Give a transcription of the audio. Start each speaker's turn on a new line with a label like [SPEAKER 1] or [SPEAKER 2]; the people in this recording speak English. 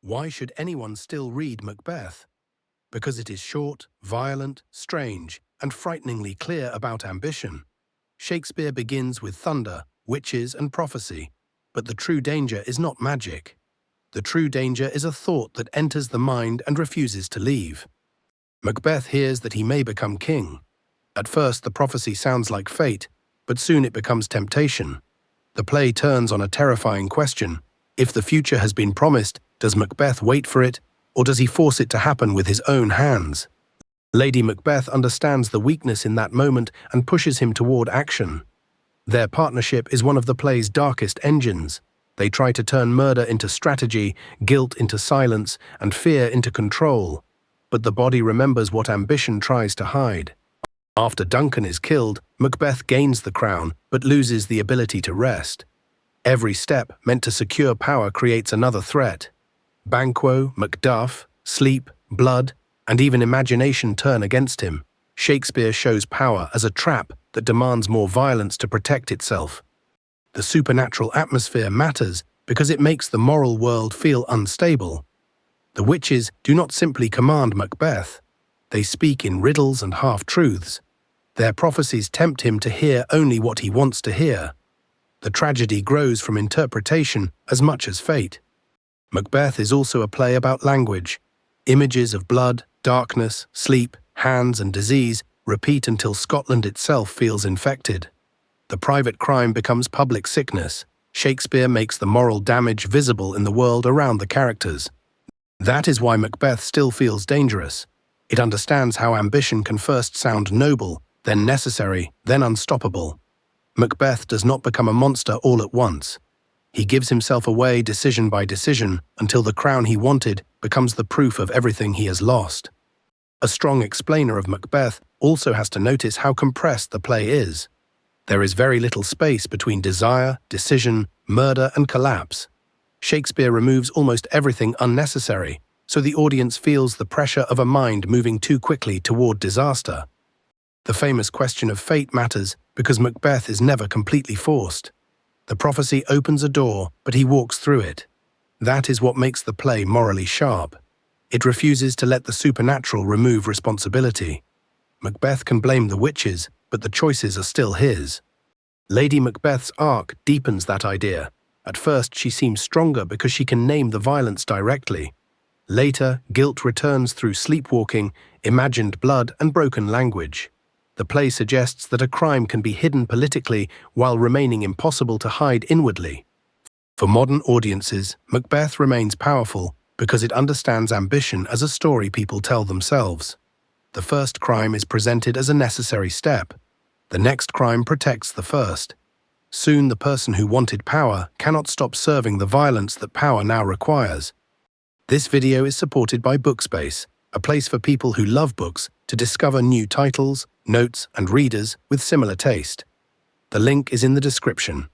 [SPEAKER 1] Why should anyone still read Macbeth? Because it is short, violent, strange, and frighteningly clear about ambition. Shakespeare begins with thunder, witches, and prophecy, but the true danger is not magic. The true danger is a thought that enters the mind and refuses to leave. Macbeth hears that he may become king. At first, the prophecy sounds like fate, but soon it becomes temptation. The play turns on a terrifying question. If the future has been promised, does Macbeth wait for it, or does he force it to happen with his own hands? Lady Macbeth understands the weakness in that moment and pushes him toward action. Their partnership is one of the play's darkest engines. They try to turn murder into strategy, guilt into silence, and fear into control. But the body remembers what ambition tries to hide. After Duncan is killed, Macbeth gains the crown, but loses the ability to rest. Every step meant to secure power creates another threat. Banquo, Macduff, sleep, blood, and even imagination turn against him. Shakespeare shows power as a trap that demands more violence to protect itself. The supernatural atmosphere matters because it makes the moral world feel unstable. The witches do not simply command Macbeth. They speak in riddles and half-truths. Their prophecies tempt him to hear only what he wants to hear. The tragedy grows from interpretation as much as fate. Macbeth is also a play about language. Images of blood, darkness, sleep, hands, and disease repeat until Scotland itself feels infected. The private crime becomes public sickness. Shakespeare makes the moral damage visible in the world around the characters. That is why Macbeth still feels dangerous. It understands how ambition can first sound noble, then necessary, then unstoppable. Macbeth does not become a monster all at once. He gives himself away decision by decision until the crown he wanted becomes the proof of everything he has lost. A strong explainer of Macbeth also has to notice how compressed the play is. There is very little space between desire, decision, murder, and collapse. Shakespeare removes almost everything unnecessary, so the audience feels the pressure of a mind moving too quickly toward disaster. The famous question of fate matters because Macbeth is never completely forced. The prophecy opens a door, but he walks through it. That is what makes the play morally sharp. It refuses to let the supernatural remove responsibility. Macbeth can blame the witches, but the choices are still his. Lady Macbeth's arc deepens that idea. At first, she seems stronger because she can name the violence directly. Later, guilt returns through sleepwalking, imagined blood, and broken language. The play suggests that a crime can be hidden politically while remaining impossible to hide inwardly. For modern audiences, Macbeth remains powerful because it understands ambition as a story people tell themselves. The first crime is presented as a necessary step. The next crime protects the first. Soon the person who wanted power cannot stop serving the violence that power now requires. This video is supported by Bookspace, a place for people who love books to discover new titles, notes, and readers with similar taste. The link is in the description.